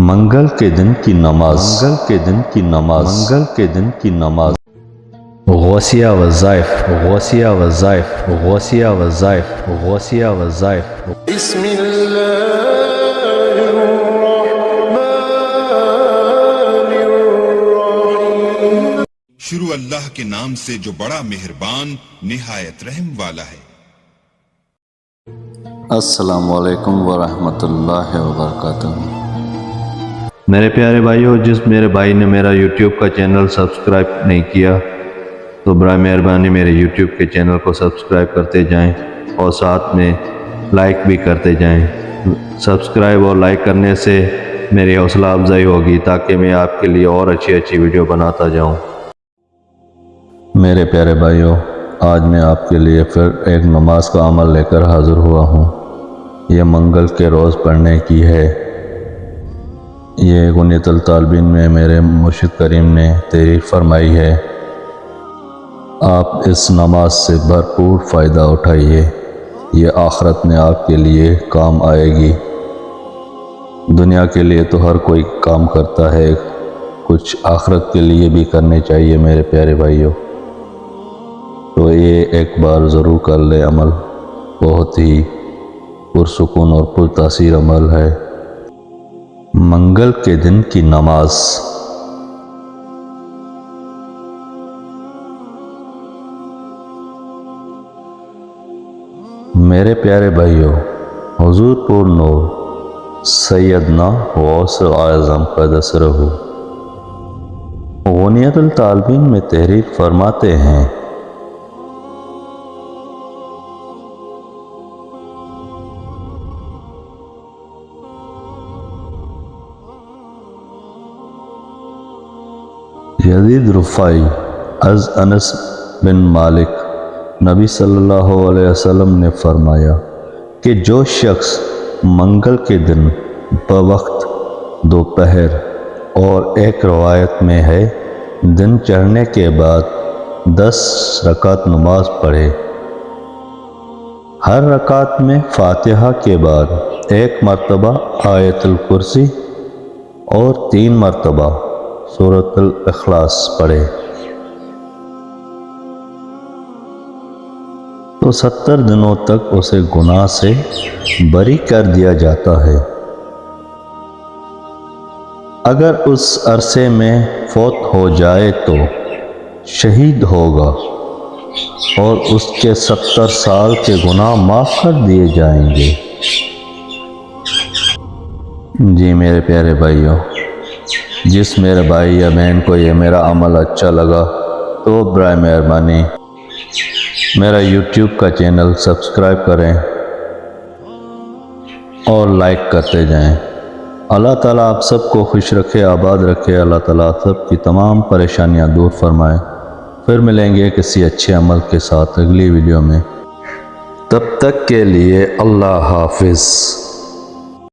منگل کے دن کی نماز، منگل کے دن کی نماز، منگل کے دن کی نماز۔ غوثیہ وظائف، غوثیہ وظائف، غوثیہ وظائف، غوثیہ وظائف۔ بسم اللہ الرحمن الرحیم۔ شروع اللہ کے نام سے جو بڑا مہربان نہایت رحم والا ہے۔ السلام علیکم ورحمۃ اللہ وبرکاتہ۔ میرے پیارے بھائیو، جس میرے بھائی نے میرا یوٹیوب کا چینل سبسکرائب نہیں کیا تو برائے مہربانی میرے یوٹیوب کے چینل کو سبسکرائب کرتے جائیں اور ساتھ میں لائک بھی کرتے جائیں۔ سبسکرائب اور لائک کرنے سے میری حوصلہ افزائی ہوگی تاکہ میں آپ کے لیے اور اچھی ویڈیو بناتا جاؤں۔ میرے پیارے بھائیو، آج میں آپ کے لیے پھر ایک نماز کا عمل لے کر حاضر ہوا ہوں۔ یہ منگل کے روز پڑھنے کی ہے۔ یہ غنیۃ الطالبین میں میرے مرشد کریم نے تحریر فرمائی ہے۔ آپ اس نماز سے بھرپور فائدہ اٹھائیے، یہ آخرت میں آپ کے لیے کام آئے گی۔ دنیا کے لیے تو ہر کوئی کام کرتا ہے، کچھ آخرت کے لیے بھی کرنے چاہیے میرے پیارے بھائیوں۔ تو یہ ایک بار ضرور کر لے عمل، بہت ہی پرسکون اور پرتاثیر عمل ہے۔ منگل کے دن کی نماز۔ میرے پیارے بھائیوں، حضور پور نور سیدنا غوث اعظم قدس سرہ غنیۃ الطالبین میں تحریر فرماتے ہیں، یزید رفاعی از انس بن مالک نبی صلی اللہ علیہ وسلم نے فرمایا کہ جو شخص منگل کے دن بوقت دوپہر اور ایک روایت میں ہے دن چڑھنے کے بعد 10 رکعت نماز پڑھے، ہر رکعت میں فاتحہ کے بعد 1 مرتبہ آیت الکرسی اور 3 مرتبہ سورۃ الاخلاص پڑھے تو 70 دنوں تک اسے گناہ سے بری کر دیا جاتا ہے۔ اگر اس عرصے میں فوت ہو جائے تو شہید ہوگا اور اس کے 70 سال کے گناہ معاف کر دیے جائیں گے۔ جی میرے پیارے بھائیوں، جس میرے بھائی یا بہن کو یہ میرا عمل اچھا لگا تو برائے مہربانی میرا یوٹیوب کا چینل سبسکرائب کریں اور لائک کرتے جائیں۔ اللہ تعالیٰ آپ سب کو خوش رکھے، آباد رکھے۔ اللہ تعالیٰ آپ سب کی تمام پریشانیاں دور فرمائے۔ پھر ملیں گے کسی اچھے عمل کے ساتھ اگلی ویڈیو میں، تب تک کے لیے اللہ حافظ۔